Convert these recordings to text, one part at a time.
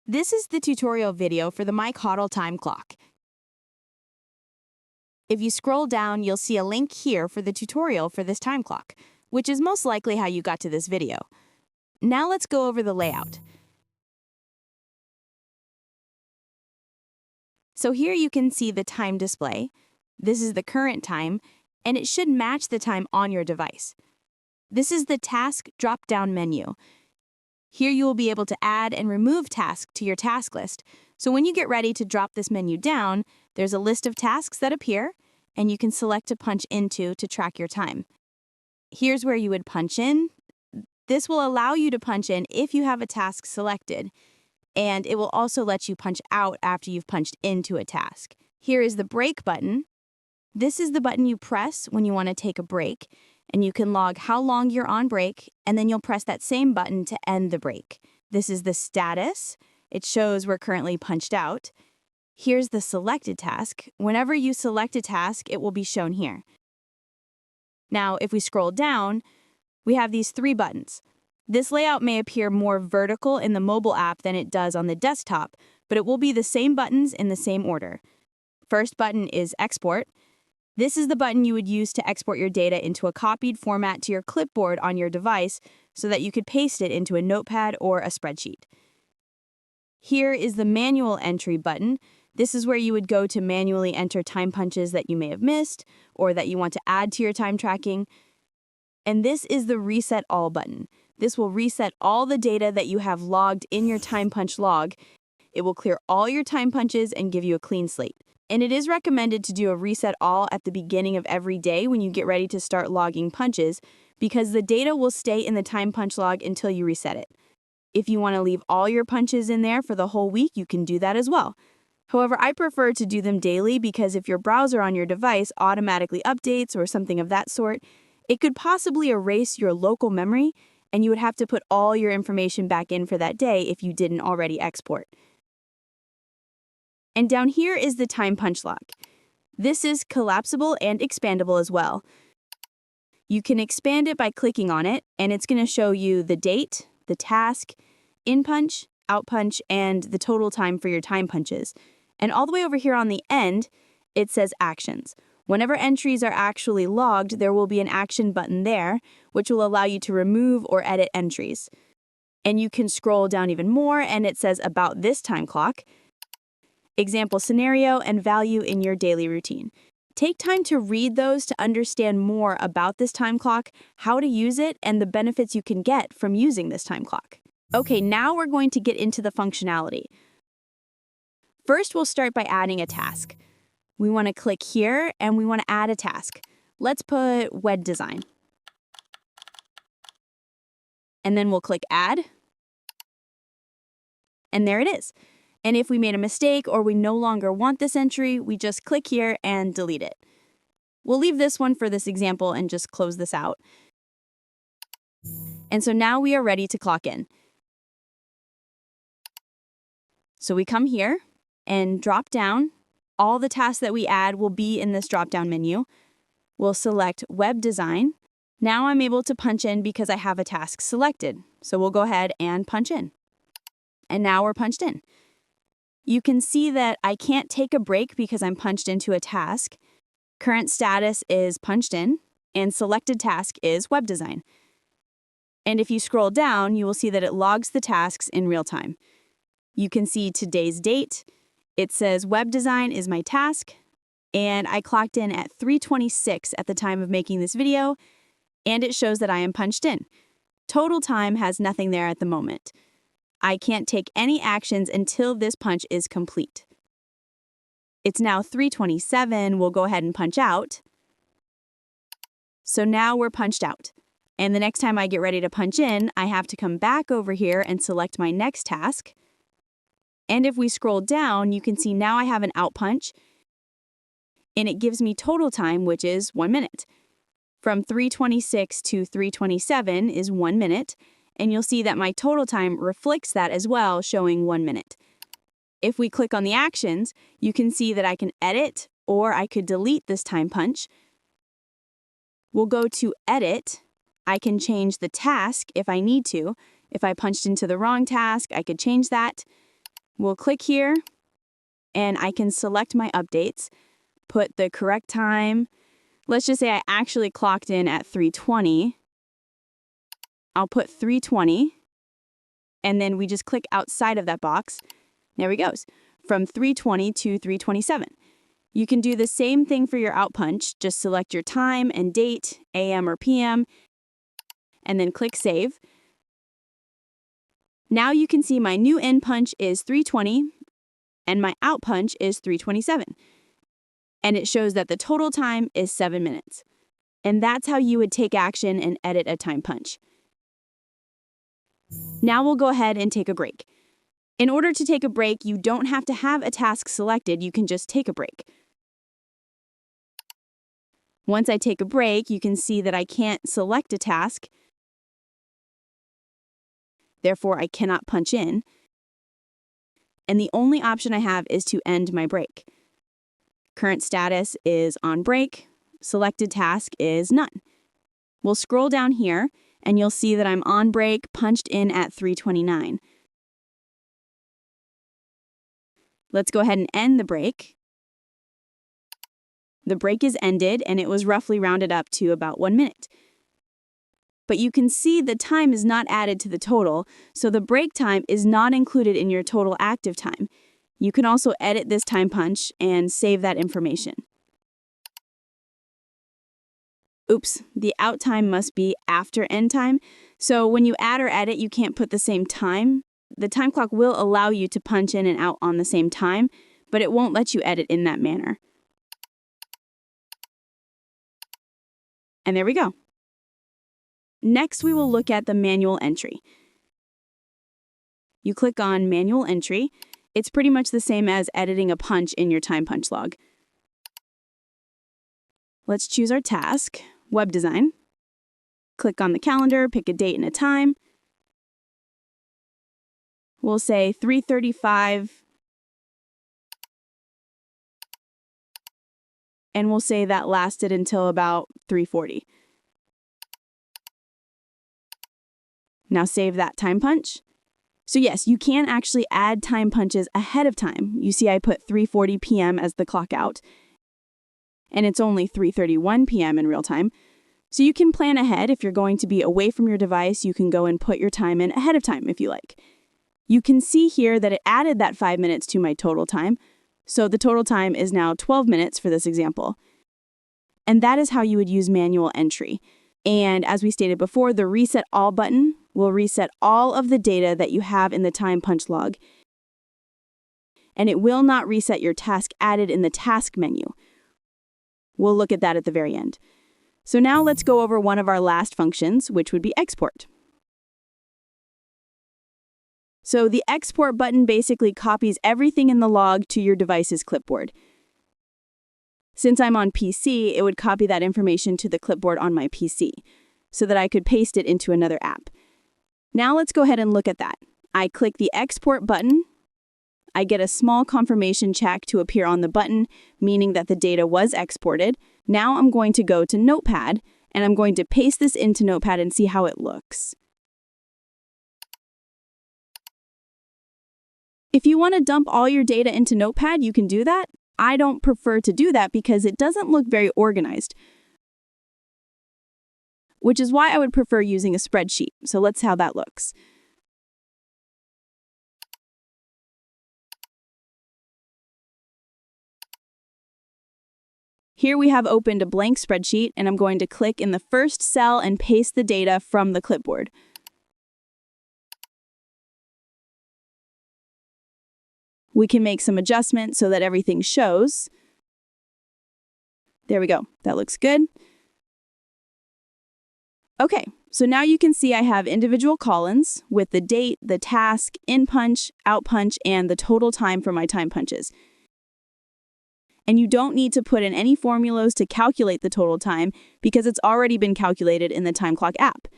This is the tutorial video for the Mike HODL Time Clock. If you scroll down, you'll see a link here for the tutorial for this time clock, which is most likely how you got to this video. Now let's go over the layout. So here you can see the time display. This is the current time, and it should match the time on your device. This is the task drop-down menu. Here you will be able to add and remove tasks to your task list. So when you get ready to drop this menu down, there's a list of tasks that appear, and you can select to punch into to track your time. Here's where you would punch in. This will allow you to punch in if you have a task selected, and it will also let you punch out after you've punched into a task. Here is the break button. This is the button you press when you want to take a break, and you can log how long you're on break, and then you'll press that same button to end the break. This is the status. It shows we're currently punched out. Here's the selected task. Whenever you select a task, it will be shown here. Now, if we scroll down, we have these three buttons. This layout may appear more vertical in the mobile app than it does on the desktop, but it will be the same buttons in the same order. First button is Export. This is the button you would use to export your data into a copied format to your clipboard on your device so that you could paste it into a notepad or a spreadsheet. Here is the Manual Entry button. This is where you would go to manually enter time punches that you may have missed or that you want to add to your time tracking. And this is the Reset All button. This will reset all the data that you have logged in your time punch log. It will clear all your time punches and give you a clean slate. And it is recommended to do a reset all at the beginning of every day when you get ready to start logging punches, because the data will stay in the time punch log until you reset it. If you want to leave all your punches in there for the whole week, you can do that as well. However, I prefer to do them daily because if your browser on your device automatically updates or something of that sort, it could possibly erase your local memory, and you would have to put all your information back in for that day if you didn't already export. And down here is the time punch log. This is collapsible and expandable as well. You can expand it by clicking on it, and it's going to show you the date, the task, in punch, out punch, and the total time for your time punches. And all the way over here on the end, it says Actions. Whenever entries are actually logged, there will be an action button there, which will allow you to remove or edit entries. And you can scroll down even more, and it says About this time clock, example scenario, and value in your daily routine. Take time to read those to understand more about this time clock, how to use it, and the benefits you can get from using this time clock. Okay, now we're going to get into the functionality. First, we'll start by adding a task. We want to click here, and we want to add a task. Let's put web design. And then we'll click Add. And there it is. And if we made a mistake or we no longer want this entry, we just click here and delete it. We'll leave this one for this example and just close this out. And so now we are ready to clock in. So we come here and drop down. All the tasks that we add will be in this drop-down menu. We'll select Web Design. Now I'm able to punch in because I have a task selected. So we'll go ahead and punch in. And now we're punched in. You can see that I can't take a break because I'm punched into a task. Current status is punched in, and selected task is web design. And if you scroll down, you will see that it logs the tasks in real time. You can see today's date. It says web design is my task, and I clocked in at 3:26 at the time of making this video, and it shows that I am punched in. Total time has nothing there at the moment. I can't take any actions until this punch is complete. It's now 3:27. We'll go ahead and punch out. So now we're punched out. And the next time I get ready to punch in, I have to come back over here and select my next task. And if we scroll down, you can see now I have an out punch. And it gives me total time, which is 1 minute. From 3:26 to 3:27 is 1 minute. And you'll see that my total time reflects that as well, showing 1 minute. If we click on the actions, you can see that I can edit or I could delete this time punch. We'll go to Edit. I can change the task if I need to. If I punched into the wrong task, I could change that. We'll click here, and I can select my updates, put the correct time. Let's just say I actually clocked in at 3:20. I'll put 3:20, and then we just click outside of that box. There he goes, from 3:20 to 3:27. You can do the same thing for your out punch. Just select your time and date, AM or PM, and then click Save. Now you can see my new in punch is 3:20, and my out punch is 3:27. And it shows that the total time is 7 minutes. And that's how you would take action and edit a time punch. Now we'll go ahead and take a break. In order to take a break, you don't have to have a task selected, you can just take a break. Once I take a break, you can see that I can't select a task. Therefore, I cannot punch in. And the only option I have is to end my break. Current status is on break. Selected task is none. We'll scroll down here, and you'll see that I'm on break, punched in at 3:29. Let's go ahead and end the break. The break is ended, and it was roughly rounded up to about 1 minute. But you can see the time is not added to the total, so the break time is not included in your total active time. You can also edit this time punch and save that information. Oops, the out time must be after end time. So when you add or edit, you can't put the same time. The time clock will allow you to punch in and out on the same time, but it won't let you edit in that manner. And there we go. Next, we will look at the manual entry. You click on manual entry. It's pretty much the same as editing a punch in your time punch log. Let's choose our task, web design. Click on the calendar, pick a date and a time. We'll say 3:35. And we'll say that lasted until about 3:40. Now save that time punch. So yes, you can actually add time punches ahead of time. You see I put 3:40 p.m. as the clock out, and it's only 3:31 p.m. in real time. So you can plan ahead. If you're going to be away from your device, you can go and put your time in ahead of time if you like. You can see here that it added that 5 minutes to my total time. So the total time is now 12 minutes for this example. And that is how you would use manual entry. And as we stated before, the Reset All button will reset all of the data that you have in the time punch log. And it will not reset your task added in the task menu. We'll look at that at the very end. So now let's go over one of our last functions, which would be export. So the export button basically copies everything in the log to your device's clipboard. Since I'm on PC, it would copy that information to the clipboard on my PC so that I could paste it into another app. Now let's go ahead and look at that. I click the export button. I get a small confirmation check to appear on the button, meaning that the data was exported. Now I'm going to go to Notepad, and I'm going to paste this into Notepad and see how it looks. If you want to dump all your data into Notepad, you can do that. I don't prefer to do that because it doesn't look very organized, which is why I would prefer using a spreadsheet. So let's see how that looks. Here we have opened a blank spreadsheet, and I'm going to click in the first cell and paste the data from the clipboard. We can make some adjustments so that everything shows. There we go. That looks good. Okay, so now you can see I have individual columns with the date, the task, in punch, out punch, and the total time for my time punches. And you don't need to put in any formulas to calculate the total time because it's already been calculated in the Time Clock app.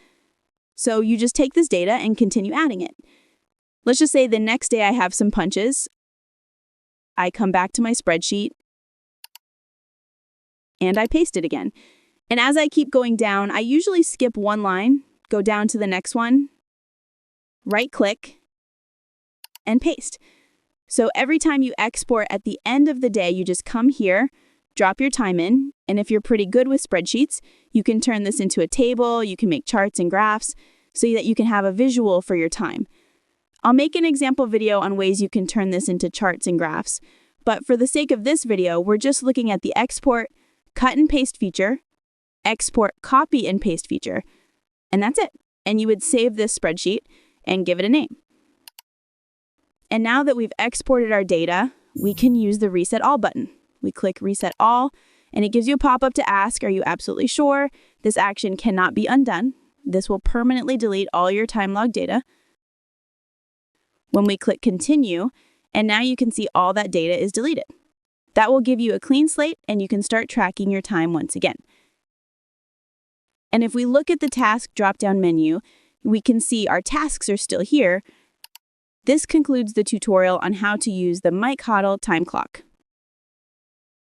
So you just take this data and continue adding it. Let's just say the next day I have some punches. I come back to my spreadsheet and I paste it again. And as I keep going down, I usually skip one line, go down to the next one, right-click, and paste. So every time you export at the end of the day, you just come here, drop your time in, and if you're pretty good with spreadsheets, you can turn this into a table, you can make charts and graphs so that you can have a visual for your time. I'll make an example video on ways you can turn this into charts and graphs, but for the sake of this video, we're just looking at the export, cut and paste feature, export, copy and paste feature, and that's it. And you would save this spreadsheet and give it a name. And now that we've exported our data, we can use the Reset All button. We click Reset All, and it gives you a pop-up to ask, are you absolutely sure? This action cannot be undone. This will permanently delete all your time log data. When we click Continue, and now you can see all that data is deleted. That will give you a clean slate, and you can start tracking your time once again. And if we look at the task drop-down menu, we can see our tasks are still here. This concludes the tutorial on how to use the Mike HODL Time Clock.